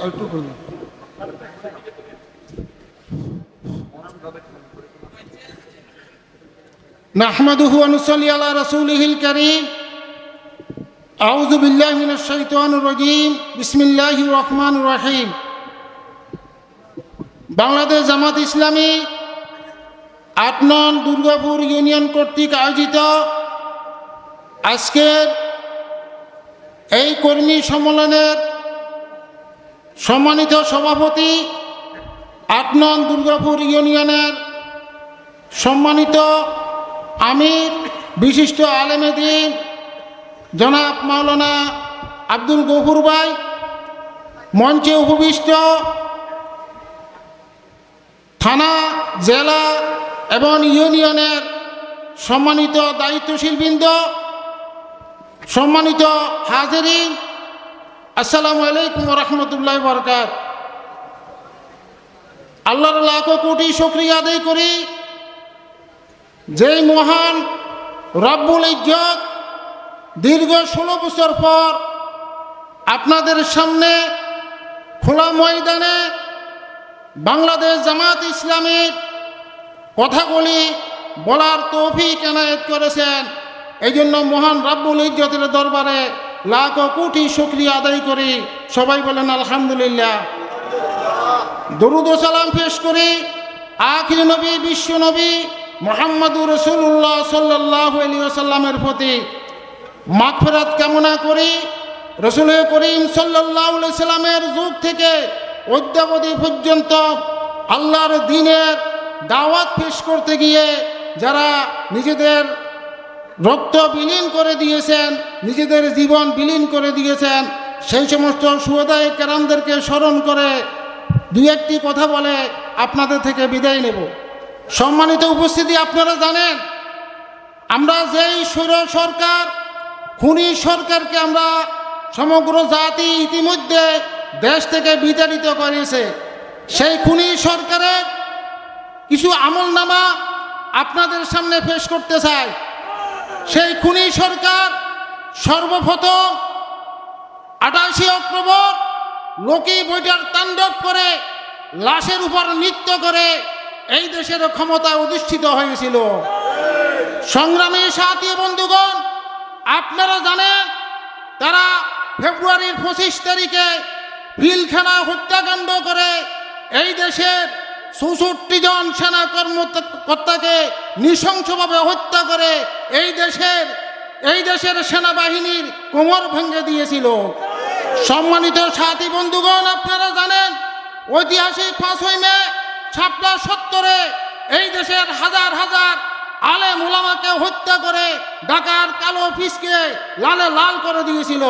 একটু করুন। নাহমাদুহু ওয়া নুসাল্লি আলা রাসূলিহিল কারীম। আউযু বিল্লাহি মিনাশ শাইতানির রাজীম। বিসমিল্লাহির রহমানির রহিম। বাংলাদেশ জামাত ইসলামী ৮ নং দুর্গাপুর ইউনিয়ন কর্তৃক আয়োজিত আজকের এই কর্মী সম্মেলনের সম্মানিত সভাপতি, ৮ নং দুর্গাপুর ইউনিয়নের সম্মানিত আমির, বিশিষ্ট আলেমে দ্বীন জনাব মাওলানা আব্দুল গফুর ভাই, মঞ্চে উপবিষ্ট থানা, জেলা এবং ইউনিয়নের সম্মানিত দায়িত্বশীলবৃন্দ, সম্মানিত হাজিরিন, আসসালামু আলাইকুম ওয়া রাহমাতুল্লাহি ওয়া বারাকাতুহু। আল্লাহর লাখো কোটি শুকরিয়া আদায় করি, যেই মহান রব্বুল ইজ্জত দীর্ঘ 16 বছর পর আপনাদের সামনে খোলা ময়দানে বাংলাদেশ জামাত ইসলামীর কথাগুলি বলার তৌফিক এনায়েত করেছেন। এই জন্য মহান রব্বুল ইজ্জতের দরবারে লাখো কোটি শুকরিয়া আদায় করি। সবাই বলেন আলহামদুলিল্লাহ। দরুদ ও সালাম পেশ করি আখির নবী, বিশ্ব নবী মুহাম্মদুর রাসূলুল্লাহ সাল্লাল্লাহু আলাইহি ওয়াসাল্লামের প্রতি মাগফিরাত কামনা করি। রাসূল করিম সাল্লাল্লাহু আলাইহি ওয়াসাল্লামের যুগ থেকে অদ্যাবধি পর্যন্ত আল্লাহর দ্বীনের দাওয়াত পেশ করতে গিয়ে যারা নিজেদের রক্ত বিলীন করে দিয়েছেন, নিজেদের জীবন বিলীন করে দিয়েছেন, সেই সমস্ত শুহাদায়ে কেরামদেরকে স্মরণ করে দুই একটি কথা বলে আপনাদের থেকে বিদায় নেব। সম্মানিত উপস্থিতি, আপনারা জানেন আমরা যেই স্বৈর সরকার, খুনি সরকারকে আমরা সমগ্র জাতি ইতিমধ্যে দেশ থেকে বিতাড়িত করেছে, সেই খুনি সরকারের কিছু আমলনামা আপনাদের সামনে পেশ করতে চাই। সেই খুনি সরকার সর্বপ্রথম 28 অক্টোবর লোকি বৈঠার তাণ্ডব করে লাশের উপর নৃত্য করে এই দেশের ক্ষমতায় অধিষ্ঠিত হয়েছিল। সংগ্রামী সাথী বন্ধুগণ, আপনারা জানেন তারা ফেব্রুয়ারির 25 তারিখে পিলখানা হত্যাকাণ্ড করে এই দেশের 64 জন সেনা কর্মকর্তাকে নৃশংসভাবে হত্যা করে এই দেশের সেনাবাহিনীর কোমর ভেঙে দিয়েছিল। সম্মানিত সাথী বন্ধুগণ, আপনারা জানেন ঐতিহাসিক 5ই মে শাপলা চত্বরে এই দেশের হাজার হাজার আলেম ওলামাকে হত্যা করে ঢাকার কালো অফিসকে লালে লাল করে দিয়েছিল।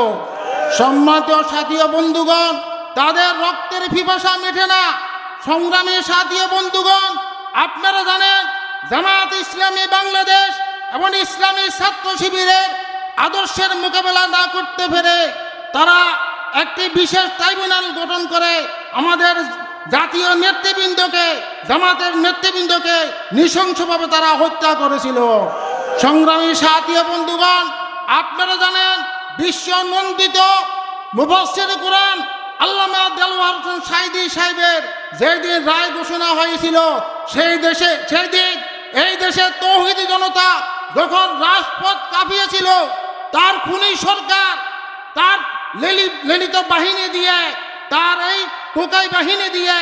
সম্মানিত সাথী বন্ধুগণ, তাদের রক্তের পিপাসা মেটে না। সংগ্রামী সাথী বন্ধুগণ, আপনারা জানেন জামাত ইসলামী বাংলাদেশ এবং ইসলামী ছাত্র শিবিরের আদর্শের মোকাবেলা না করতে পেরে তারা একটি বিশেষ ট্রাইব্যুনাল গঠন করে আমাদের জাতীয় নেতৃবৃন্দকে, জামাতের নেতৃবৃন্দকে নৃশংসভাবে তারা হত্যা করেছিল। সংগ্রামী সাথী বন্ধুগণ, আপনারা জানেন বিশ্ব নন্দিত মুফাসসির কুরআন আল্লামা দেলওয়ার হোসেন সাঈদী সাহেবের যেদিন রায় ঘোষণা হয়েছিল, সেই দিন এই দেশের তৌহিদি জনতা যখন রাজপথ কাঁপিয়েছিল, তার খুনি সরকার তার লেলিত বাহিনী দিয়ে, তার এই টোকাই বাহিনী দিয়ে,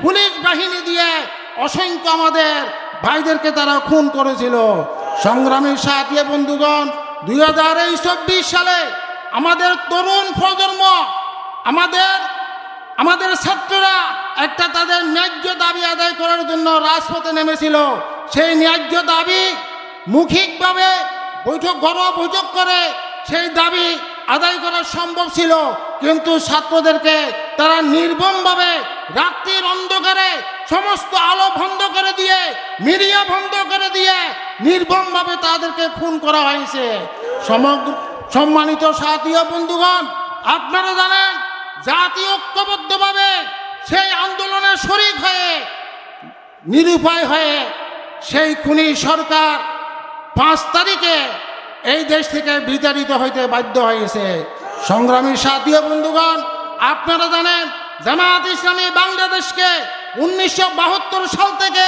পুলিশ বাহিনী দিয়ে অসংখ্য আমাদের ভাইদেরকে তারা খুন করেছিল। সংগ্রামী সাথী বন্ধুগণ, 2024 সালে আমাদের তরুণ প্রজন্ম, আমাদের ছাত্ররা একটা তাদের ন্যায্য দাবি আদায় করার জন্য রাজপথে নেমেছিল। সেই ন্যায্য দাবি মৌখিকভাবে ঘরোয়া বৈঠক করে সেই দাবি আদায় করা সম্ভব ছিল, কিন্তু ছাত্রদেরকে তারা নির্মমভাবে রাত্রির অন্ধকারে সমস্ত আলো বন্ধ করে দিয়ে, মিডিয়া বন্ধ করে দিয়ে নির্মমভাবে তাদেরকে খুন করা হয়েছে। সম্মানিত সাথী বন্ধুগণ, আপনারা জানেন জাতীয় ঐক্যবদ্ধভাবে সেই আন্দোলন নিরুপায় হয়ে সেই খুনি সরকার 5 তারিখে এই দেশ থেকে বিতাড়িত হইতে বাধ্য হয়েছে। সংগ্রামী সাথী ও বন্ধুগণ, আপনারা জানেন জামায়াত ইসলামী বাংলাদেশকে 1972 সাল থেকে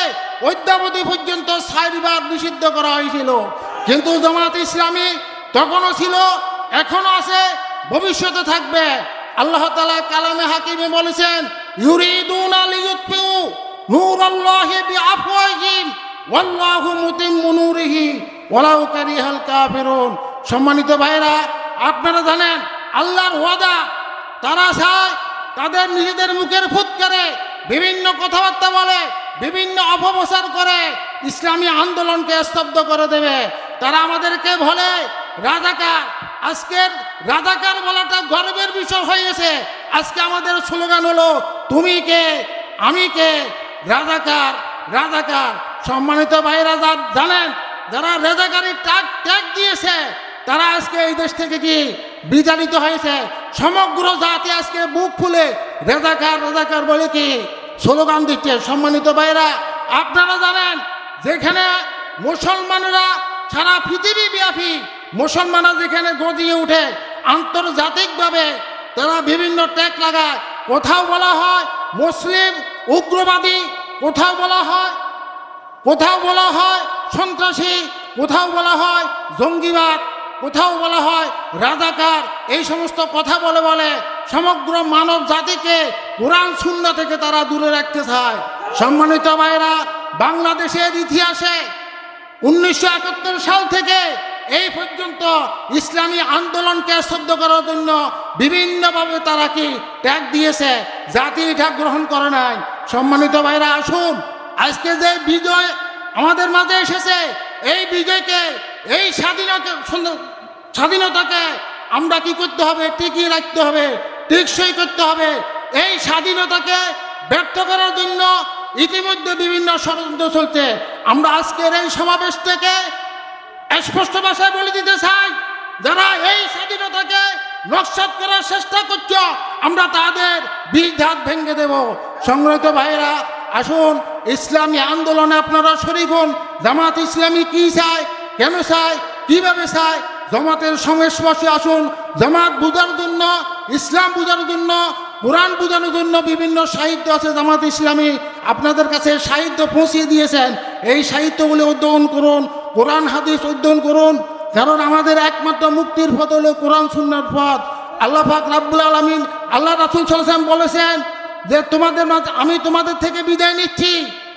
অদ্যাবধি পর্যন্ত 4 বার নিষিদ্ধ করা হয়েছিল, কিন্তু জামায়াত ইসলামী তখনও ছিল, এখনো আছে, ভবিষ্যতে থাকবে। আল্লাহ তাআলা কালামে হাকিমে বলেছেন, ইউরিদুনা লিইউতফিউ নূরাল্লাহি বিআফওয়াহিহিম ওয়াল্লাহু মুতিম্মু নূরিহি ওয়ালাউ কারিহাল কাফিরুন। সম্মানিত ভাইরা, আপনারা জানেন আল্লাহর ওয়াদা, তারা চায় তাদের নিজেদের মুখের ফুৎকারে বিভিন্ন কথাবার্তা বলে, বিভিন্ন অপপ্রচার করে ইসলামী আন্দোলনকে স্তব্ধ করে দেবে। তারা আমাদেরকে বলে রাজাকার। আজকের রাজাকার বলাটা গর্বের বিষয় হয়েছে। আজকে আমাদের স্লোগান হলো তুমি কে আমি কে, রাজাকার রাজাকার। সম্মানিত ভাইরা, জানেন যারা রাজাকারী ট্যাগ দিয়েছে তারা আজকে এই দেশ থেকে কি বিতাড়িত হয়েছে। সমগ্র জাতি আজকে বুক খুলে রাজাকার রাজাকার বলে কি স্লোগান দিচ্ছে। সম্মানিত ভাইরা, আপনারা জানেন যেখানে মুসলমানরা সারা পৃথিবী ব্যাপী মুসলমানরা যেখানে গজিয়ে উঠে আন্তর্জাতিকভাবে তারা বিভিন্ন ট্যাগ লাগায়। কোথাও বলা হয় মুসলিম উগ্রবাদী, কোথাও বলা হয় সন্ত্রাসী, কোথাও বলা হয় জঙ্গিবাদ, কোথাও বলা হয় রাজাকার। এই সমস্ত কথা বলে সমগ্র মানব জাতিকে কোরআন সুন্নাহ থেকে তারা দূরে রাখতে চায়। সম্মানিত ভাইরা, বাংলাদেশের ইতিহাসে 1971 সাল থেকে এই পর্যন্ত ইসলামী আন্দোলনকে স্তব্ধ করার জন্য বিভিন্নভাবে তারা কি ট্যাগ দিয়েছে, জাতি এটা গ্রহণ করে নাই। সম্মানিত ভাইরা, আসুন আজকে যে বিজয় আমাদের মাঝে এসেছে, এই বিজয়কে, এই স্বাধীনতাকে আমরা কি করতে হবে, টিকিয়ে রাখতে হবে, টেকসই করতে হবে। এই স্বাধীনতাকে ব্যর্থ করার জন্য ইতিমধ্যে বিভিন্ন ষড়যন্ত্র চলছে। আমরা আজকের এই সমাবেশ থেকে স্পষ্ট ভাষায় বলে দিতে চাই, যারা এই স্বাধীনতাকে নস্যাৎ করার চেষ্টা করছে আমরা তাদের বিধাত ভেঙে দেব। সংগ্রামিত ভাইরা, আসুন ইসলামী আন্দোলনে আপনারা শরীক হন। জামাত ইসলামী কি চায়, কেন চায়, কিভাবে চায়, জামাতের সংস্পর্শে আসুন। জামাত বোঝার জন্য, ইসলাম বোঝার জন্য, কোরআন বোঝানোর জন্য বিভিন্ন সাহিত্য আছে। জামাত ইসলামী আপনাদের কাছে সাহিত্য পৌঁছিয়ে দিয়েছেন। এই সাহিত্যগুলি অধ্যয়ন করুন, কোরআন হাদিস অধ্যয়ন করুন, কারণ আমাদের একমাত্র মুক্তির পথ হলো কোরআন সুন্নাহর পথ। আল্লাহ পাক রব্বুল আলামিন, আল্লাহ রাসূল সাল্লাল্লাহু আলাইহি ওয়াসাল্লাম বলেছেন যে আমি তোমাদের থেকে বিদায় নিচ্ছি,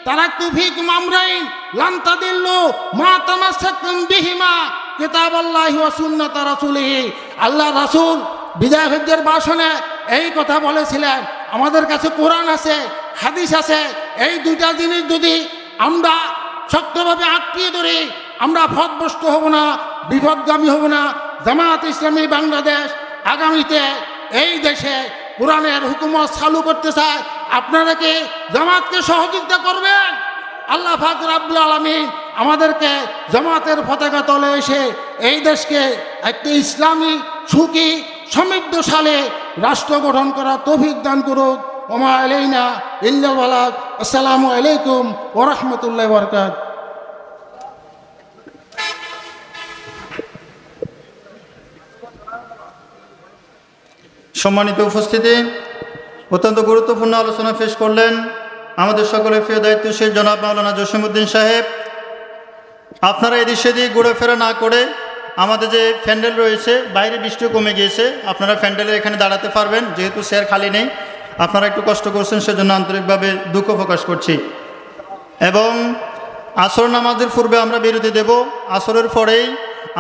তারাকতু ফীকুম আমরাইন লান তাদিল্লু মা তামাসসাকতুম বিহিমা কিতাবাল্লাহি ওয়া সুন্নাত রাসূলিহি। আল্লাহ রাসূল বিদায় হজ্জের ভাষণে এই কথা বলেছিলেন, আমাদের কাছে কোরআন আছে, হাদিস আছে, এই দুইটা জিনিস যদি আমরা শক্তভাবে আঁকড়িয়ে ধরি আমরা পথভ্রষ্ট হব না, বিপদগামী হব না। জামাত ইসলামী বাংলাদেশ আগামীতে এই দেশে কোরআনের হুকুমত চালু করতে চায়। আপনারা কি জামাতকে সহযোগিতা করবেন? আল্লাহ পাক রব্বুল আলামিন আমাদেরকে জামাতের পতাকা তলে এসে এই দেশকে একটি ইসলামী সুখী সমৃদ্ধশালী রাষ্ট্র গঠন করার তৌফিক দান করুক। ওমা আলাইনা ইল্লাল বালাগ। আসসালামু আলাইকুম ওয়া রাহমাতুল্লাহি ওয়া বারাকাতুহু। সম্মানিত উপস্থিতি, অত্যন্ত গুরুত্বপূর্ণ আলোচনা পেশ করলেন আমাদের সকলের প্রিয় দায়িত্বশীল জনাব মাওলানা জসিমউদ্দিন সাহেব। আপনারা এদিক সেদিক ঘুরেফেরা না করে আমাদের যে প্যান্ডেল রয়েছে, বাইরে বৃষ্টিও কমে গিয়েছে, আপনারা প্যান্ডেলে এখানে দাঁড়াতে পারবেন, যেহেতু চেয়ার খালি নেই। আপনারা একটু কষ্ট করছেন, সেজন্য আন্তরিকভাবে দুঃখ প্রকাশ করছি। এবং আসর নামাজের পূর্বে আমরা বিরতি দেব। আসরের পরেই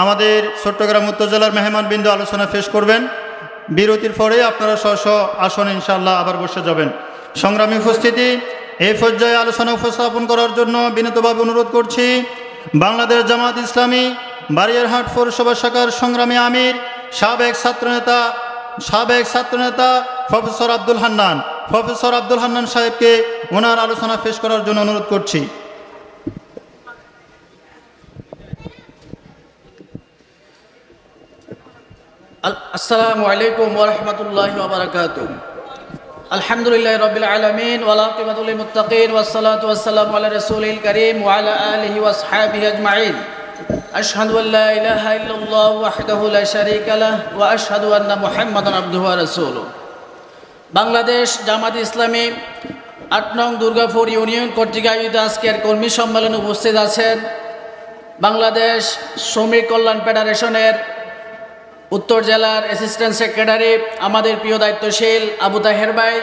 আমাদের চট্টগ্রাম উত্তর জেলার মেহমানবৃন্দ আলোচনা পেশ করবেন। বিরতির পরে আপনারা স্ব আসন ইনশাআল্লাহ আবার বসে যাবেন। সংগ্রামী উপস্থিতি, এই পর্যায়ে আলোচনা উপস্থাপন করার জন্য বিনীতভাবে অনুরোধ করছি বাংলাদেশ জামাত ইসলামী বারিয়ারহাট পৌরসভা শাখার সংগ্রামী আমির, সাবেক ছাত্রনেতা প্রফেসর আব্দুল হান্নান সাহেবকে ওনার আলোচনা পেশ করার জন্য অনুরোধ করছি। আসসালামু আলাইকুম ওয়া রাহমাতুল্লাহি ওয়া বারাকাতুহু। আলহামদুলিল্লাহি রাব্বিল আলামিন ওয়াল আকিবাতুল লিল মুত্তাকিন ওয়াস সালাতু ওয়াস সালামু আলা রাসূলিল কারীম ওয়া আলা আলিহি ওয়া আসহাবিহি আজমাইন আশহাদু আল লা ইলাহা ইল্লাল্লাহ ওয়াহদাহু লা শারীকা লাহ ওয়া আশহাদু আন্না মুহাম্মাদান আবদুহু ওয়া রাসূলুহু। বাংলাদেশ জামাত ইসলামী ৮ নং দুর্গাপুর ইউনিয়ন কর্তৃক আয়োজিত আজকের কর্মী সম্মেলনে উপস্থিত আছেন বাংলাদেশ শ্রমিক কল্যাণ ফেডারেশনের উত্তর জেলার অ্যাসিস্ট্যান্ট সেক্রেটারি আমাদের প্রিয় দায়িত্বশীল আবু তাহের ভাই,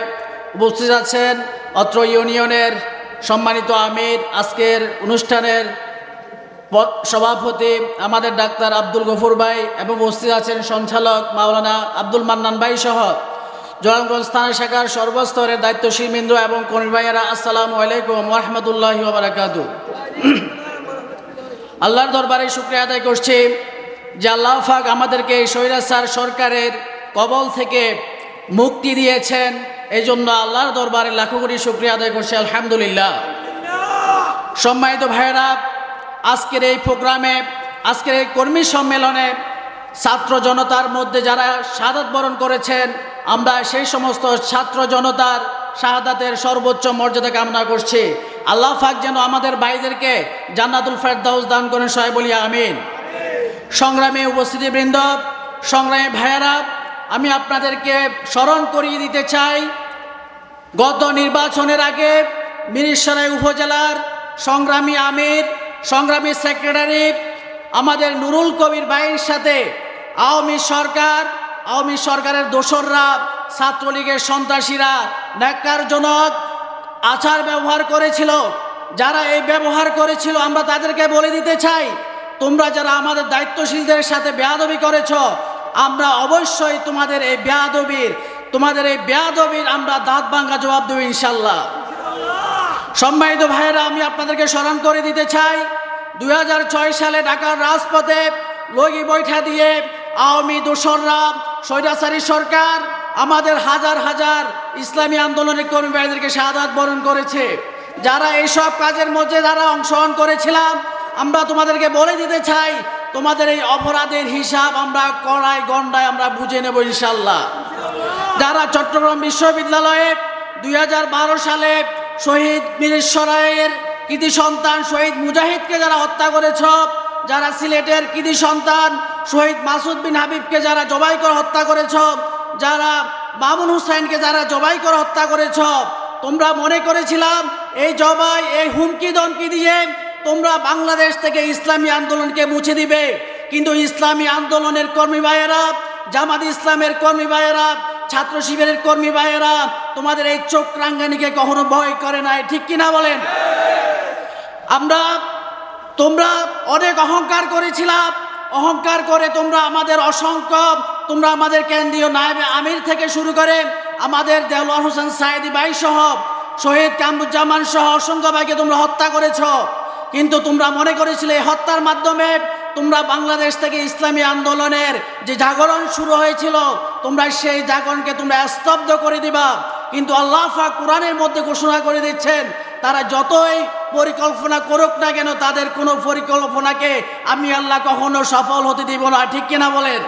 উপস্থিত আছেন অত্র ইউনিয়নের সম্মানিত আমির, আজকের অনুষ্ঠানের সভাপতি আমাদের ডাক্তার আব্দুল গফুর ভাই এবং উপস্থিত আছেন সঞ্চালক মাওলানা আব্দুল মান্নান ভাই সহ জয়গঞ্জ থানা শাখার সর্বস্তরের দায়িত্বশীল বৃন্দ এবং কর্মী ভাইয়েরা, আসসালামু আলাইকুম ওয়া রাহমাতুল্লাহি ওয়া বারাকাতুহু। আল্লাহর দরবারে শুকরিয়া আদায় করছি যে আল্লাহ পাক আমাদেরকে এই স্বৈরাচার সরকারের কবল থেকে মুক্তি দিয়েছেন, এই জন্য আল্লাহর দরবারে লাখো কোটি শুকরিয়া আদায় করছি, আলহামদুলিল্লাহ। সম্মানিত ভাইয়েরা, আজকের এই প্রোগ্রামে, আজকের এই কর্মী সম্মেলনে ছাত্র জনতার মধ্যে যারা শাহাদাত বরণ করেছেন, আমরা সেই সমস্ত ছাত্র জনতার শাহাদাতের সর্বোচ্চ মর্যাদা কামনা করছি। আল্লাহ পাক যেন আমাদের ভাইদেরকে জান্নাতুল ফেরদাউস দান করেন, সবাই বলি আমিন। সংগ্রামী উপস্থিতিবৃন্দ, সংগ্রামী ভাইয়েরা, আমি আপনাদেরকে স্মরণ করিয়ে দিতে চাই, গত নির্বাচনের আগে মিরসরাই উপজেলার সংগ্রামী আমির, সংগ্রামী সেক্রেটারি আমাদের নুরুল কবির ভাইয়ের সাথে আওয়ামী সরকারের দোসররা, ছাত্রলীগের সন্ত্রাসীরা ন্যাক্কারজনক আচার ব্যবহার করেছিল। যারা এই ব্যবহার করেছিল, আমরা তাদেরকে বলে দিতে চাই, তোমরা যারা আমাদের দায়িত্বশীলদের সাথে বেয়াদবি করেছ, আমরা অবশ্যই তোমাদের এই বেয়াদবির আমরা দাঁত ভাঙা জবাব দেব ইনশাল্লাহ। সম্মানিত ভাইয়েরা, আমি আপনাদেরকে স্মরণ করে দিতে চাই, 2006 সালে ঢাকার রাজপথে লগি বৈঠা দিয়ে আওয়ামী দোসররা, স্বৈরাচারী সরকার আমাদের হাজার হাজার ইসলামী আন্দোলনের কর্মী ভাইদেরকে শাহাদাত বরণ করেছে। যারা এইসব কাজের মধ্যে যারা অংশগ্রহণ করেছিলাম, আমরা তোমাদেরকে বলে দিতে চাই, তোমাদের এই অপরাধের হিসাব আমরা কড়াই গন্ডায় আমরা বুঝে নেব ইনশাল্লাহ। যারা চট্টগ্রাম বিশ্ববিদ্যালয়ে 2012 সালে শহীদ মিরসরাইয়ের কৃতি সন্তান শহীদ মুজাহিদকে যারা হত্যা করেছ, যারা সিলেটের কৃতি সন্তান শহীদ মাসুদ বিন হাবিবকে যারা জবাই করে হত্যা করেছ, যারা মামুন হুসাইনকে যারা জবাই করে হত্যা করেছ, তোমরা মনে করেছিলাম এই জবাই, এই হুমকি দমকি দিয়ে তোমরা বাংলাদেশ থেকে ইসলামী আন্দোলনকে মুছে দিবে। কিন্তু ইসলামী আন্দোলনের কর্মী ভাইয়েরা, জামাত ইসলামের কর্মী ভাইয়েরা, ছাত্র শিবিরের কর্মী ভাইয়েরা তোমাদের এই চোখ রাঙ্গানিকে কখনো ভয় করে নাই, ঠিক কিনা বলেন? তোমরা অনেক অহংকার করেছিলাম, অহংকার করে তোমরা আমাদের তোমরা আমাদের কেন্দ্রীয় নায়েবে আমির থেকে শুরু করে আমাদের দেওয়ার হোসেন সাইদি ভাই সহ শহীদ কামরুজ্জামান সহ অসংখ্য ভাইকে তোমরা হত্যা করেছ। কিন্তু তোমরা মনে করেছিলে এই হত্যার মাধ্যমে তোমরা বাংলাদেশ থেকে ইসলামী আন্দোলনের যে জাগরণ শুরু হয়েছিল, তোমরা সেই জাগরণকে তোমরা স্তব্ধ করে দিবা। কিন্তু আল্লাহ পাক কোরআনের মধ্যে ঘোষণা করে দিচ্ছেন, তারা যতই পরিকল্পনা করুক না কেন, তাদের কোনো পরিকল্পনাকে আমি আল্লাহ কখনো সফল হতে দিব না, ঠিক কিনা বলেন?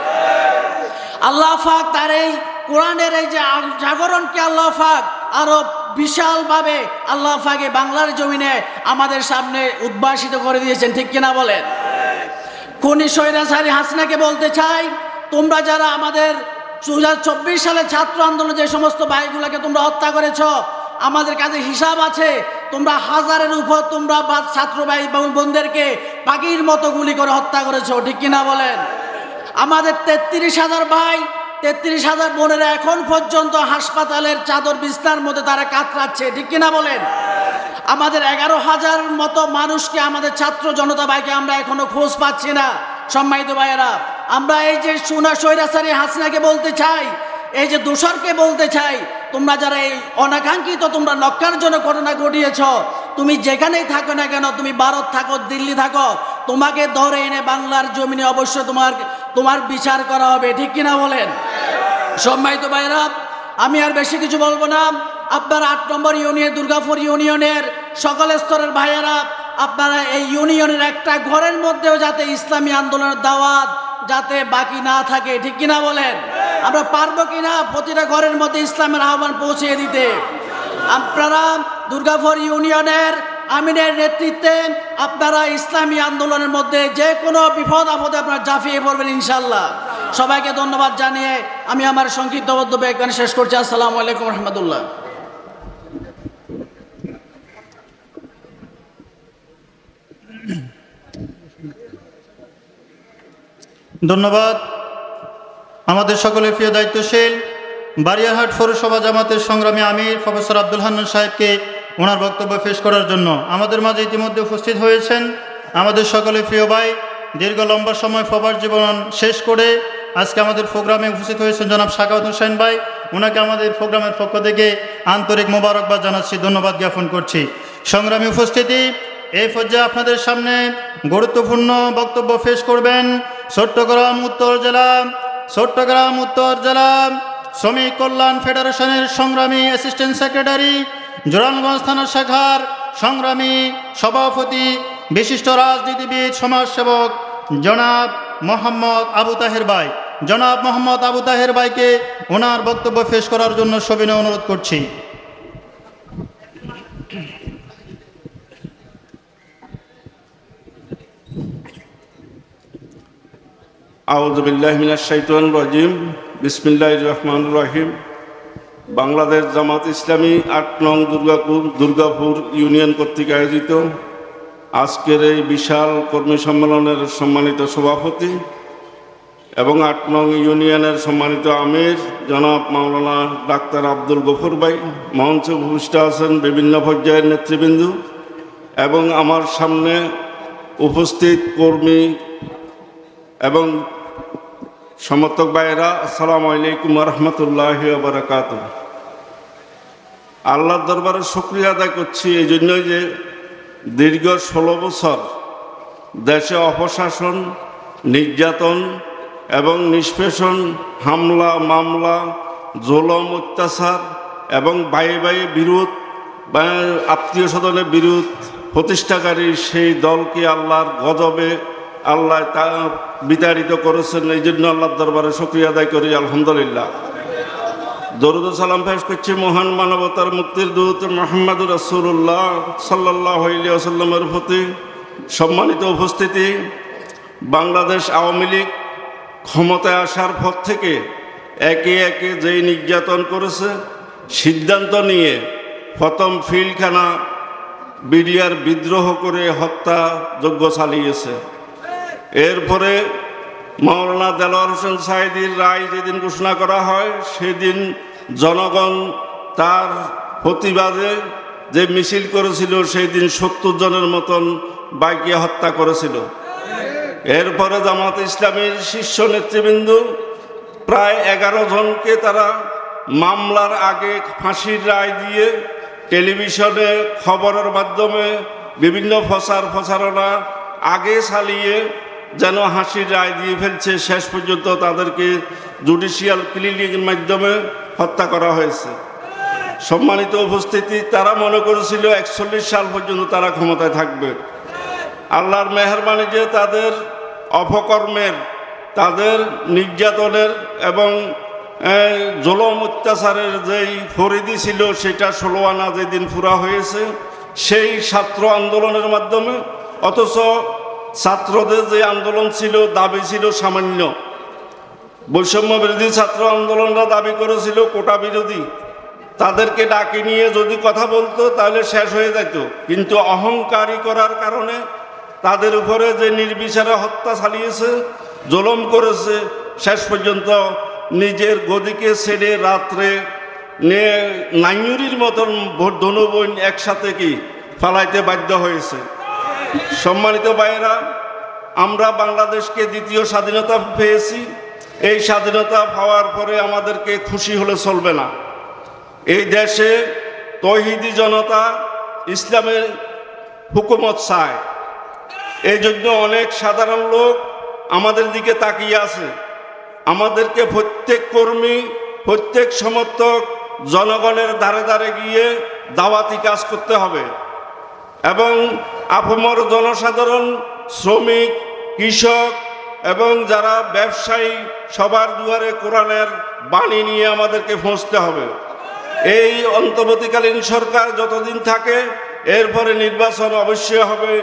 আল্লাহ পাক তার এই কোরআনের এই যে জাগরণকে আল্লাহ পাক আরো বিশালভাবে আল্লাহ পাকে বাংলার জমিনে আমাদের সামনে উদ্ভাসিত করে দিয়েছেন, ঠিক কিনা বলেন? খুনি স্বৈরাচারী হাসিনাকে বলতে চাই, তোমরা যারা আমাদের 2024 সালে ছাত্র আন্দোলনে যে সমস্ত ভাইগুলোকে তোমরা হত্যা করেছ, আমাদের কাছে হিসাব আছে, তোমরা হাজারের উপর তোমরা ছাত্র ভাই বোনদেরকে পাখির মতো গুলি করে হত্যা করেছো, ঠিক কিনা বলেন? আমাদের 33,000 ভাই, 33,000 বোনেরা এখন পর্যন্ত হাসপাতালের চাদর বিছনার মধ্যে তারা কাতরাচ্ছে, ঠিক কিনা বলেন? আমাদের 11,000 মতো মানুষকে, আমাদের ছাত্র জনতা ভাইকে আমরা এখনো খোঁজ পাচ্ছি না। সম্মানিত ভাইয়েরা, আমরা এই যে স্বৈরাচারী হাসিনাকে বলতে চাই, এই যে দোসরকে বলতে চাই, তোমরা যারা এই অনাকাঙ্ক্ষিত তোমরা ন্যাক্কারজনক ঘটনা ঘটিয়েছ, তুমি যেখানেই থাকো না কেন, তুমি ভারত থাকো, দিল্লি থাকো, তোমাকে ধরে এনে বাংলার জমিনে অবশ্যই তোমার বিচার করা হবে, ঠিক কিনা বলেন? সম্মানিত ভাইয়েরা, আমি আর বেশি কিছু বলবো না। আপনারা 8 নম্বর ইউনিয়ন, দুর্গাপুর ইউনিয়নের সকল স্তরের ভাইয়েরা, আপনারা এই ইউনিয়নের একটা ঘরের মধ্যেও যাতে ইসলামী আন্দোলনের দাওয়াত যাতে বাকি না থাকে, ঠিক কিনা বলেন? আমরা পারবো কিনা প্রতিটা ঘরের মধ্যে ইসলামের আহ্বান পৌঁছে দিতে? আপনারা দুর্গাপুর ইউনিয়নের আমিনের নেতৃত্বে আপনারা ইসলামী আন্দোলনের মধ্যে যে কোনো বিপদ আপদে আপনারা ঝাঁপিয়ে পড়বেন ইনশাল্লাহ। সবাইকে ধন্যবাদ জানিয়ে আমি আমার সংক্ষিপ্ত বক্তব্য এখানে শেষ করছি। আসসালামু আলাইকুম রহমতুল্লাহ। ধন্যবাদ। আমাদের সকলের প্রিয় দায়িত্বশীল বারিয়ারহাট পৌরসভা জামাতের সংগ্রামী আমির প্রফেসর আব্দুল হান্নান সাহেবকে ওনার বক্তব্য পেশ করার জন্য আমাদের মাঝে ইতিমধ্যে উপস্থিত হয়েছেন আমাদের সকলের প্রিয় ভাই, দীর্ঘ লম্বা সময় প্রবাস জীবন শেষ করে আজকে আমাদের প্রোগ্রামে উপস্থিত হয়েছেন জনাব সাখাওয়াত হোসেন ভাই। ওনাকে আমাদের প্রোগ্রামের পক্ষ থেকে আন্তরিক মোবারকবাদ জানাচ্ছি, ধন্যবাদ জ্ঞাপন করছি। সংগ্রামী উপস্থিতি, এই পর্যায়ে আপনাদের সামনে গুরুত্বপূর্ণ বক্তব্য পেশ করবেন চট্টগ্রাম উত্তর জেলা শ্রমিক কল্যাণ ফেডারেশনের সংগ্রামী অ্যাসিস্ট্যান্ট সেক্রেটারি, জোরানগঞ্জ থানা শাখার সংগ্রামী সভাপতি, বিশিষ্ট রাজনীতিবিদ, সমাজসেবক জনাব মোহাম্মদ আবু তাহের ভাই। জনাব মোহাম্মদ আবু তাহের ভাইকে ওনার বক্তব্য পেশ করার জন্য সবিনয় অনুরোধ করছি। আউযু বিল্লাহি মিনাশ শাইতানির রাজিম। বিসমিল্লাহির রহমানির রহিম। বাংলাদেশ জামাত ইসলামী ৮ নং দুর্গাপুর ইউনিয়ন কর্তৃক আয়োজিত আজকের এই বিশাল কর্মী সম্মেলনের সম্মানিত সভাপতি এবং ৮ নং ইউনিয়নের সম্মানিত আমির জনাব মাওলানা ডাক্তার আব্দুল গফুর ভাই, মঞ্চে উপস্থিত আছেন বিভিন্ন পর্যায়ের নেতৃবৃন্দ এবং আমার সামনে উপস্থিত কর্মী এবং সমর্থক ভাইয়েরা, আসসালামু আলাইকুম রহমতুল্লাহি ওয়া বারাকাতুহু। আল্লাহর দরবারে শুকরিয়া আদায় করছি এই জন্যই যে দীর্ঘ 16 বছর দেশে অপশাসন, নির্যাতন এবং নিষ্পেষণ, হামলা মামলা, জুলুম অত্যাচার এবং ভাই বিরোধ বা আত্মীয় স্বজনের বিরোধ প্রতিষ্ঠাকারী সেই দলকে আল্লাহর গজবে আল্লাহ তা বিতাড়িত করেছেন। এই জন্য আল্লাহর দরবারে শুকরিয়া আদায় করি, আলহামদুলিল্লাহ। দরুদ ও সালাম পেশ করছি মহান মানবতার মুক্তির দূত মুহাম্মদুর রাসূলুল্লাহ সাল্লাল্লাহু আলাইহি ওয়াসাল্লামের প্রতি। সম্মানিত উপস্থিতি, বাংলাদেশ আওয়ামী লীগ ক্ষমতায় আসার পর থেকে একে একে যেই নির্যাতন করেছে, সিদ্ধান্ত নিয়ে প্রথম ফিলখানা বিডিআর বিদ্রোহ করে হত্যাযজ্ঞ চালিয়েছে। এরপরে মাওলানা দেলোয়ার হোসেন সাঈদীর রায় যেদিন ঘোষণা করা হয় সেদিন জনগণ তার প্রতিবাদে যে মিছিল করেছিল সেই দিন 70 জনের মতন বাইকে হত্যা করেছিল। এরপরে জামাত ইসলামীর শীর্ষ নেতৃবৃন্দ প্রায় 11 জনকে তারা মামলার আগে ফাঁসির রায় দিয়ে টেলিভিশনে খবরের মাধ্যমে বিভিন্ন প্রচারণা আগে চালিয়ে যেন হাসির রায় দিয়ে ফেলছে। শেষ পর্যন্ত তাদেরকে জুডিশিয়াল ক্লিনিকের মাধ্যমে হত্যা করা হয়েছে। সম্মানিত উপস্থিতি, তারা মনে করেছিল 41 সাল পর্যন্ত তারা ক্ষমতায় থাকবে। আল্লাহর মেহেরবানি যে তাদের অপকর্মের, তাদের নির্যাতনের এবং জুলুম অত্যাচারের যেই ফরিদি ছিল সেটা 16 আনা যেদিন পুরা হয়েছে সেই ছাত্র আন্দোলনের মাধ্যমে। অথচ ছাত্রদের যে আন্দোলন ছিল, দাবি ছিল সামান্য। বৈষম্য বিরোধী ছাত্র আন্দোলনরা দাবি করেছিল কোটা বিরোধী। তাদেরকে ডাকে নিয়ে যদি কথা বলতো তাহলে শেষ হয়ে যেত, কিন্তু অহংকারী করার কারণে তাদের উপরে যে নির্বিচারে হত্যা চালিয়েছে, জুলুম করেছে, শেষ পর্যন্ত নিজের গদিকে ছেড়ে রাত্রে নিয়ে নাইয়ুরির মতন ধনুবন একসাথে কি ফালাইতে বাধ্য হয়েছে। সম্মানিত ভাইয়েরা, আমরা বাংলাদেশকে দ্বিতীয় স্বাধীনতা পেয়েছি। এই স্বাধীনতা পাওয়ার পরে আমাদেরকে খুশি হলে চলবে না। এই দেশে তৌহিদি জনতা ইসলামের হুকুমত চায়। এই জন্য অনেক সাধারণ লোক আমাদের দিকে তাকিয়ে আছে। আমাদেরকে প্রত্যেক কর্মী, প্রত্যেক সমর্থক জনগণের ধারে ধারে গিয়ে দাওয়াতি কাজ করতে হবে এবং আপমর জনসাধারণ, শ্রমিক, কৃষক এবং যারা ব্যবসায়ী সবার দুয়ারে কোরআনের বাণী নিয়ে আমাদেরকে পৌঁছতে হবে। এই অন্তর্বর্তীকালীন সরকার যতদিন থাকে এরপরে নির্বাচন অবশ্যই হবে।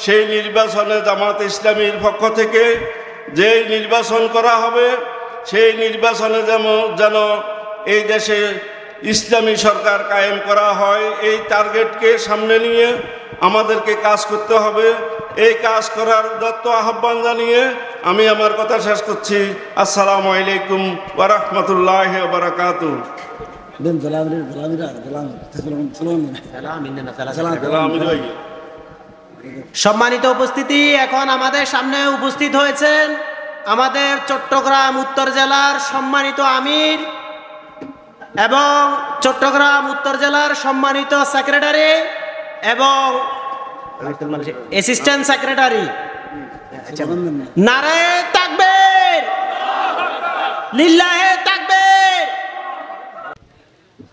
সেই নির্বাচনে জামাত ইসলামীর পক্ষ থেকে যেই নির্বাচন করা হবে সেই নির্বাচনে যেন এই দেশে ইসলামী সরকার কায়েম করা হয়, এই টার্গেটকে সামনে নিয়ে আমাদেরকে কাজ করতে হবে। এই কাজ করার উদাত্ত আহ্বান জানিয়ে আমি আমার কথা শেষ করছি। আসসালামু আলাইকুম ওয়া রাহমাতুল্লাহি ওয়া বারাকাতুহু। সম্মানিত উপস্থিতি, এখন আমাদের সামনে উপস্থিত হয়েছেন আমাদের চট্টগ্রাম উত্তর জেলার সম্মানিত আমির এবং চট্টগ্রাম উত্তর জেলার সম্মানিত সেক্রেটারি এবং অ্যাসিস্ট্যান্ট সেক্রেটারি। নারে তাকবীর, লিল্লাহে তাকবীর।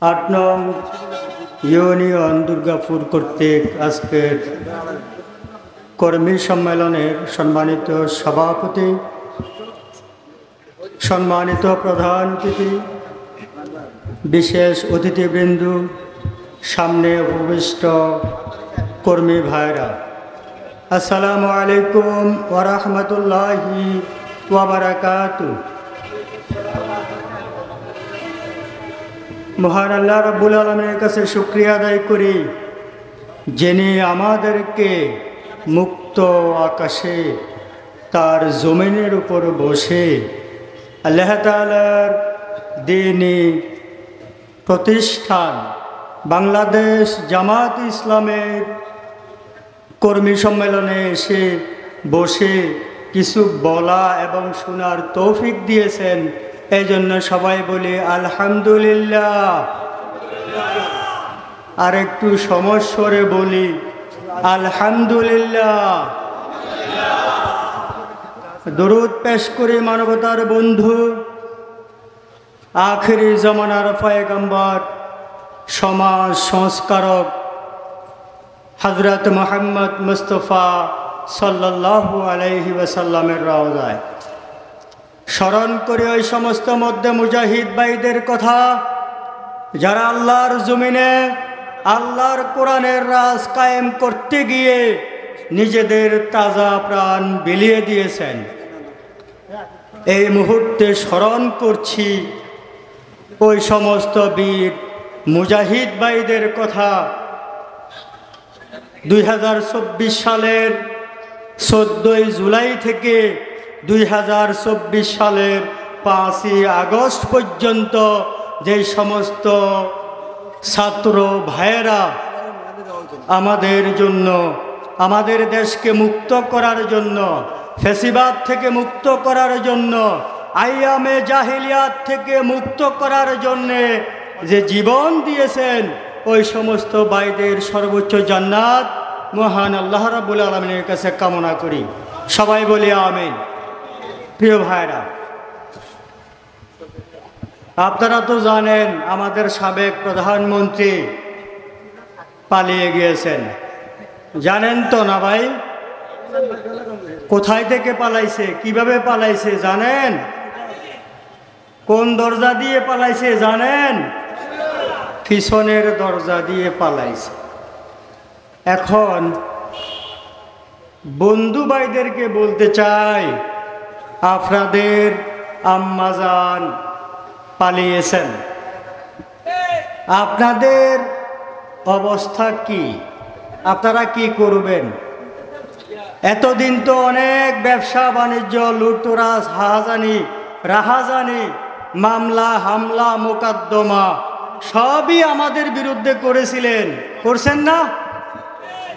৮ নং ইউনিয়ন দুর্গাপুর কর্তৃক আজকের কর্মী সম্মেলনের সম্মানিত সভাপতি, সম্মানিত প্রধান অতিথি, বিশেষ অতিথিবৃন্দ, সামনে উপবিষ্ট কর্মী ভাইরা, আসসালামু আলাইকুম ওয়া রাহমাতুল্লাহি ওয়া বারাকাতুহু। মহান আল্লাহ রাব্বুল আলামিনের কাছে শুকরিয়া আদায় করি, যিনি আমাদেরকে মুক্ত আকাশে তার জমিনের উপর বসে আল্লাহ তাআলার দ্বীনি প্রতিষ্ঠান বাংলাদেশ জামাত ইসলামের কর্মী সম্মেলনে এসে বসে কিছু বলা এবং শোনার তৌফিক দিয়েছেন। এই জন্য সবাই বলি আলহামদুলিল্লাহ। আর একটু সমস্বরে বলি আলহামদুলিল্লাহ। দরুদ পেশ করে মানবতার বন্ধু, আখেরি জামানার পয়গম্বর, সমাজ সংস্কারক হযরত মুহাম্মদ মুস্তাফা সাল্লাল্লাহু আলাইহি ওয়াসাল্লামের রওজায় স্মরণ করে ওই সমস্ত মধ্যে মুজাহিদ ভাইদের কথা, যারা আল্লাহর জমিনে আল্লাহর কোরআনের রাজ কায়েম করতে গিয়ে নিজেদের তাজা প্রাণ বিলিয়ে দিয়েছেন। এই মুহূর্তে স্মরণ করছি ওই সমস্ত বীর মুজাহিদ ভাইদের কথা। 2024 সালের 14 জুলাই থেকে 2024 সালের 5ই আগস্ট পর্যন্ত যে সমস্ত ছাত্র ভাইয়েরা আমাদের জন্য, আমাদের দেশকে মুক্ত করার জন্য, ফ্যাসিবাদ থেকে মুক্ত করার জন্য, আইয়ামে জাহিলিয়াত থেকে মুক্ত করার জন্যে যে জীবন দিয়েছেন, ওই সমস্ত ভাইদের সর্বোচ্চ জান্নাত মহান আল্লাহ রাব্বুল আলামিনের কাছে কামনা করি। সবাই বলি আমিন। প্রিয় ভাইরা, আপনারা তো জানেন আমাদের সাবেক প্রধানমন্ত্রী পালিয়ে গিয়েছেন। জানেন তো না ভাই? কোথায় থেকে পালাইছে, কিভাবে পালাইছে জানেন? কোন দরজা দিয়ে পালাইছে জানেন? পিছনের দরজা দিয়ে পালাইছে। এখন বন্ধু ভাইদেরকে বলতে চাই, আপনাদের আম্মাজান পালিয়েছেন, আপনাদের অবস্থা কি? আপনারা কি করবেন? এতদিন তো অনেক ব্যবসা বাণিজ্য, লুটতরাজ, রাহাজানি, মামলা হামলা মোকদ্দমা সবই আমাদের বিরুদ্ধে করেছিলেন, করছেন না?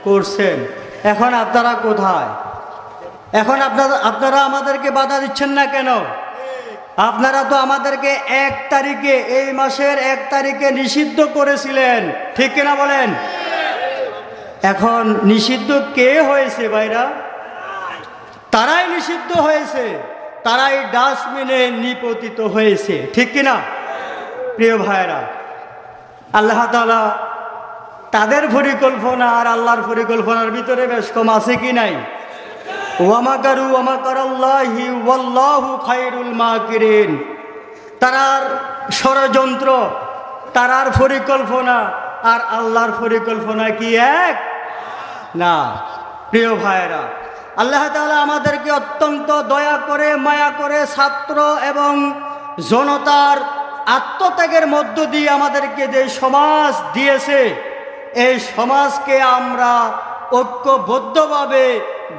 করছেন। এখন আপনারা কোথায়? এখন আপনারা আমাদেরকে বাধা দিচ্ছেন না কেন? আপনারা তো আমাদেরকে 1 তারিখে, এই মাসের 1 তারিখে নিষিদ্ধ করেছিলেন, ঠিক কিনা বলেন? এখন নিষিদ্ধ কে হয়েছে ভাইরা? তারাই নিষিদ্ধ হয়েছে, তারাই ডাস্টবিনে নিপতিত হয়েছে, ঠিক কিনা? প্রিয় ভাইরা, আল্লাহ তাআলা তাদের পরিকল্পনা আর আল্লাহর পরিকল্পনার ভিতরে বেশ কম আছে কি নাই? ওয়ামাকারু ওয়ামাকারাল্লাহি ওয়াল্লাহু খায়রুল মাকিরিন। তারার ষড়যন্ত্র, তারার পরিকল্পনা আর আল্লাহর পরিকল্পনা কি এক না? প্রিয় ভাইয়েরা, আল্লাহ তাআলা আমাদেরকে অত্যন্ত দয়া করে মায়া করে ছাত্র এবং জনতার আত্মত্যাগের মধ্য দিয়ে আমাদেরকে যে সমাজ দিয়েছে, এই সমাজকে আমরা ঐক্যবদ্ধভাবে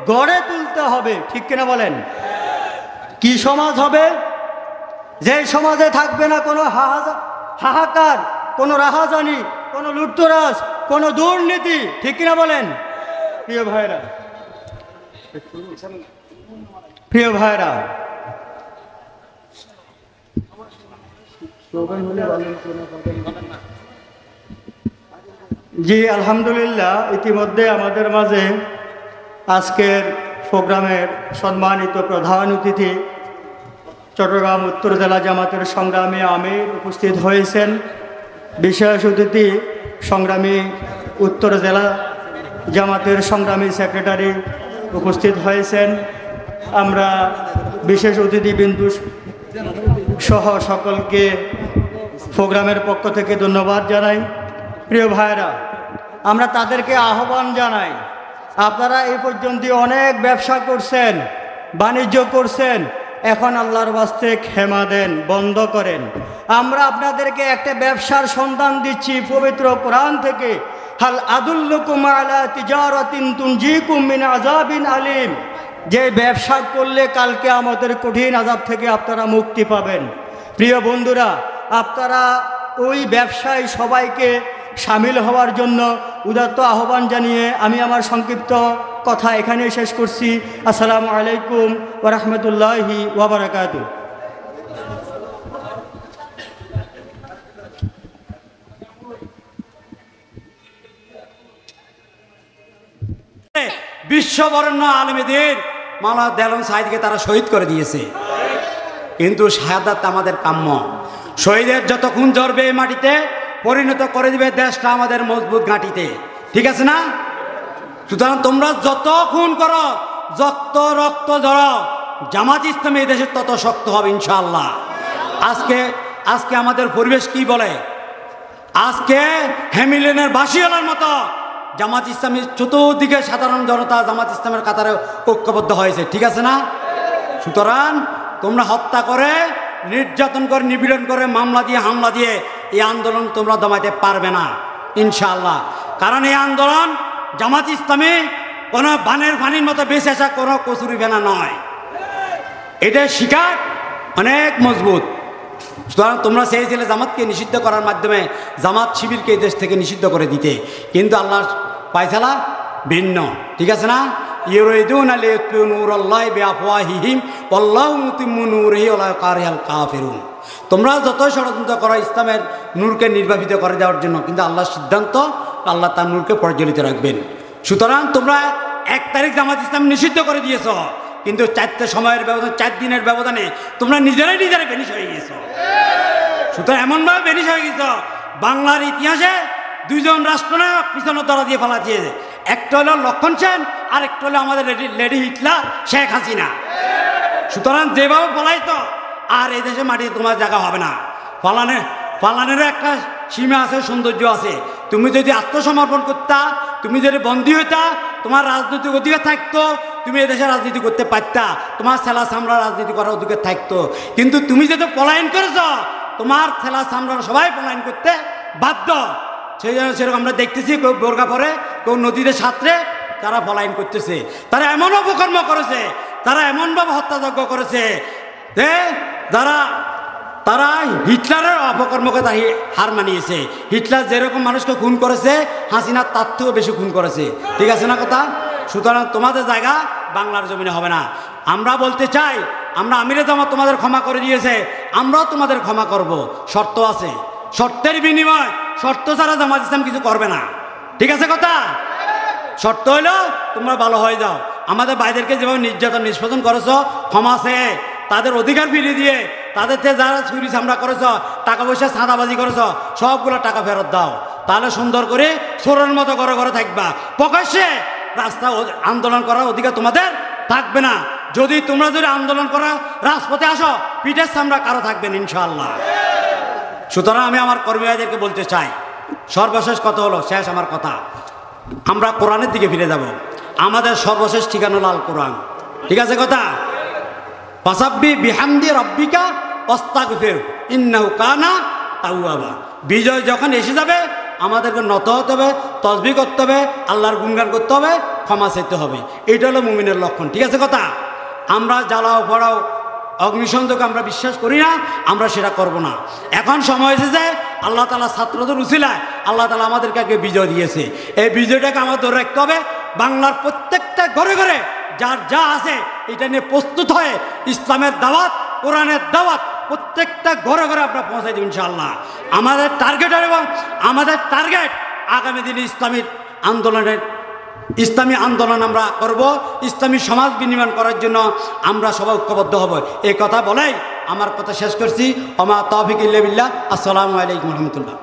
গড়ে তুলতে হবে। ঠিক কিনা বলেন? কি সমাজ হবে? যে সমাজে থাকবে না কোনো হাহাকার, কোনো রাহাজানি, কোনো লুটতরাজ, কোনো দুর্নীতি। ঠিক কিনা বলেন? প্রিয় ভাইরা, প্রিয় ভাইরা, জি আলহামদুলিল্লাহ, ইতিমধ্যে আমাদের মাঝে আজকের প্রোগ্রামের সম্মানিত প্রধান অতিথি চট্টগ্রাম উত্তর জেলা জামাতের সংগ্রামী আমির উপস্থিত হয়েছেন। বিশেষ অতিথি সংগ্রামী উত্তর জেলা জামাতের সংগ্রামী সেক্রেটারি উপস্থিত হয়েছেন। আমরা বিশেষ অতিথিবৃন্দু সহ সকলকে প্রোগ্রামের পক্ষ থেকে ধন্যবাদ জানাই। প্রিয় ভাইরা, আমরা তাদেরকে আহ্বান জানাই, আপনারা এই পর্যন্ত অনেক ব্যবসা করছেন, বাণিজ্য করছেন, এখন আল্লাহর ওয়াস্তে ক্ষমা দেন, বন্ধ করেন। আমরা আপনাদেরকে একটা ব্যবসার সন্ধান দিচ্ছি পবিত্র কোরআন থেকে। হাল আদুল্লুকুম আলা তিজারাতিন তুনজিকুম মিন আযাবিন আলিম। যে ব্যবসা করলে কালকে আমাদের কঠিন আযাব থেকে আপনারা মুক্তি পাবেন। প্রিয় বন্ধুরা, আপনারা ওই ব্যবসায় সবাইকে সামিল হওয়ার জন্য উদাত্ত আহ্বান জানিয়ে আমি আমার সংক্ষিপ্ত কথা এখানে শেষ করছি। আসসালামু আলাইকুম ওয়া রাহমাতুল্লাহি ওয়া বারাকাতুহু। বিশ্ববরেণ্য আলেমদের মাওলানা দেওয়ান সাঈদকে তারা শহীদ করে দিয়েছে, কিন্তু শাহাদাত আমাদের কাম্য। শহীদের যত খুন ঝরবে এই মাটিতে, পরিণত করে দিবে দেশটা আমাদের মজবুত ঘাঁটিতে। ঠিক আছে না? সুতরাং তোমরা যত খুন করো, যত রক্ত ঝরো, জামাত ইসলামী এই দেশের তত শক্ত হবে ইনশাআল্লাহ। আজকে আমাদের পরিবেশ কি বলে? আজকে হ্যামিলনের বাসিওয়ালার মতো জামাত ইসলামীর চতুর্দিকে সাধারণ জনতা জামাত ইসলামের কাতারে ঐক্যবদ্ধ হয়েছে। ঠিক আছে না? সুতরাং তোমরা হত্যা করে, নির্যাতন করে, নিপীড়ন করে, মামলা দিয়ে, হামলা দিয়ে এই আন্দোলন তোমরা দমাইতে পারবে না ইনশাআল্লাহ। কারণ এই আন্দোলন জামাত ইসলামী কোনো বানের পানির মতো বেঁচে আসা কোনো কচুরি বেনা নয়, এটা শিকার অনেক মজবুত। সুতরাং তোমরা চেয়েছিলে জামাতকে নিষিদ্ধ করার মাধ্যমে জামাত শিবিরকে এই দেশ থেকে নিষিদ্ধ করে দিতে, কিন্তু আল্লাহর পায়সালা ভিন্ন। ঠিক আছে না? ইউরিদুনা লিইউতফিউ নূরাল্লাহি বিআফওয়াহিহিম ওয়াল্লাহু মুতিম্মু নূরিহি ওয়া লা কারিহাল কাফিরুন। তোমরা যত ষড়যন্ত্র করো ইসলামের নূরকে নির্বাপিত করে দেওয়ার জন্য, কিন্তু আল্লাহর সিদ্ধান্ত আল্লাহ তার নূরকে প্রজ্বলিত রাখবেন। সুতরাং তোমরা 1 তারিখ জামাত ইসলাম নিষিদ্ধ করে দিয়েছ, কিন্তু 4টে সময়ের ব্যবধান, 4 দিনের ব্যবধানে তোমরা নিজেরাই বেনিশ হয়ে গিয়েছ। সুতরাং এমনভাবে বেনিশ হয়ে গেছ, বাংলার ইতিহাসে 2 জন রাষ্ট্রনায়ক পিছনের দ্বারা দিয়ে ফেলা দিয়েছে। একটা হলো লক্ষণ সেন, আর একটা হলো আমাদের লেডি হিটলার শেখ হাসিনা। সুতরাং যেভাবে পলাইতো, আর এই দেশে মাটিতে তোমার জায়গা হবে না। পালানেরও একটা সীমা আছে, সৌন্দর্য আছে। তুমি যদি আত্মসমর্পণ করতা, তুমি যদি বন্দী হইতা, তোমার রাজনৈতিক অধিকার থাকতো, তুমি এদেশে রাজনীতি করতে পারতা, তোমার ছেলা সামরা রাজনীতি করার অধিকার থাকতো। কিন্তু তুমি যেহেতু পলায়ন করেছ, তোমার ছেলা সামরা সবাই পলায়ন করতে বাধ্য। সেই জন্য সেরকম আমরা দেখতেছি, কেউ বোরকা পরে, কেউ নদীতে সাঁতরে তারা পলায়ন করতেছে। তারা এমন অপকর্ম করেছে, তারা এমনভাবে হত্যাযজ্ঞ করেছে যে তারা হিটলারের অপকর্মকে হার মানিয়েছে। হিটলার যেরকম মানুষকে খুন করেছে, হাসিনা তার থেকেও বেশি খুন করেছে। ঠিক আছে না কথা? সুতরাং তোমাদের জায়গা বাংলার জমিনে হবে না। আমরা বলতে চাই, আমরা আমিরে জামাত তোমাদের ক্ষমা করে দিয়েছে, আমরাও তোমাদের ক্ষমা করব। শর্ত আছে, শর্তের বিনিময়, শর্ত ছাড়া জামাত ইসলাম কিছু করবে না। ঠিক আছে কথা? শর্ত হইলো তোমরা ভালো হয়ে যাও। আমাদের ভাইদেরকে যেভাবে নির্যাতন নিষ্পেষণ করেছো, ক্ষমা চেয়ে তাদের অধিকার ফিরিয়ে দিয়ে, তাদের থেকে যারা চুরি চামড়া করেছ, টাকা পয়সা চাঁদাবাজি করেছ, সবগুলো টাকা ফেরত দাও। তাহলে সুন্দর করে চোরের মতো ঘরে ঘরে থাকবা। প্রকাশ্যে রাস্তা আন্দোলন করার অধিকার তোমাদের থাকবে না। যদি তোমরা যদি আন্দোলন করা রাজপথে আসো, পিঠের সামরা কারো থাকবেন ইনশাআল্লাহ। সুতরাং আমি আমার কর্মীদেরকে বলতে চাই, সর্বশেষ কথা হলো, শেষ আমার কথা, আমরা কোরআনের দিকে ফিরে যাব। আমাদের সর্বশেষ ঠিকানা হলো আল কোরআন। ঠিক আছে কথা? ফাসাব্বি বিহামদি রাব্বিকা ওয়াস্তাগফির ইন্নাহু কানা তাওয়াবা। বিজয় যখন এসে যাবে আমাদেরকে নত হতে হবে, তসবিহ করতে হবে, আল্লাহর গুণগান করতে হবে, ক্ষমা চাইতে হবে। এটা হলো মুমিনের লক্ষণ। ঠিক আছে কথা? আমরা জ্বালাও পড়াও অগ্নিসংযোগ আমরা বিশ্বাস করি না, আমরা সেটা করব না। এখন সময় এসেছে আল্লাহ তাআলা ছাত্রদের উসিলায় আল্লাহ তাআলা আমাদেরকে আগে বিজয় দিয়েছে। এই বিজয়টাকে আমাদের ধরে রাখতে হবে। বাংলার প্রত্যেকটা ঘরে ঘরে যার যা আছে এটা নিয়ে প্রস্তুত হয়ে ইসলামের দাওয়াত, কোরআনের দাওয়াত প্রত্যেকটা ঘরে ঘরে আমরা পৌঁছাই দেব ইনশাআল্লাহ। আমাদের টার্গেট এবং আমাদের টার্গেট আগামী দিনে ইসলামী আন্দোলন আমরা করব। ইসলামী সমাজ বিনির্মাণ করার জন্য আমরা সবাই ঐক্যবদ্ধ হব। এই কথা বলেই আমার কথা শেষ করছি। ওমা তৌফিক ইল্লা বিল্লাহ। আসসালামু আলাইকুম ওয়া রাহমাতুল্লাহ।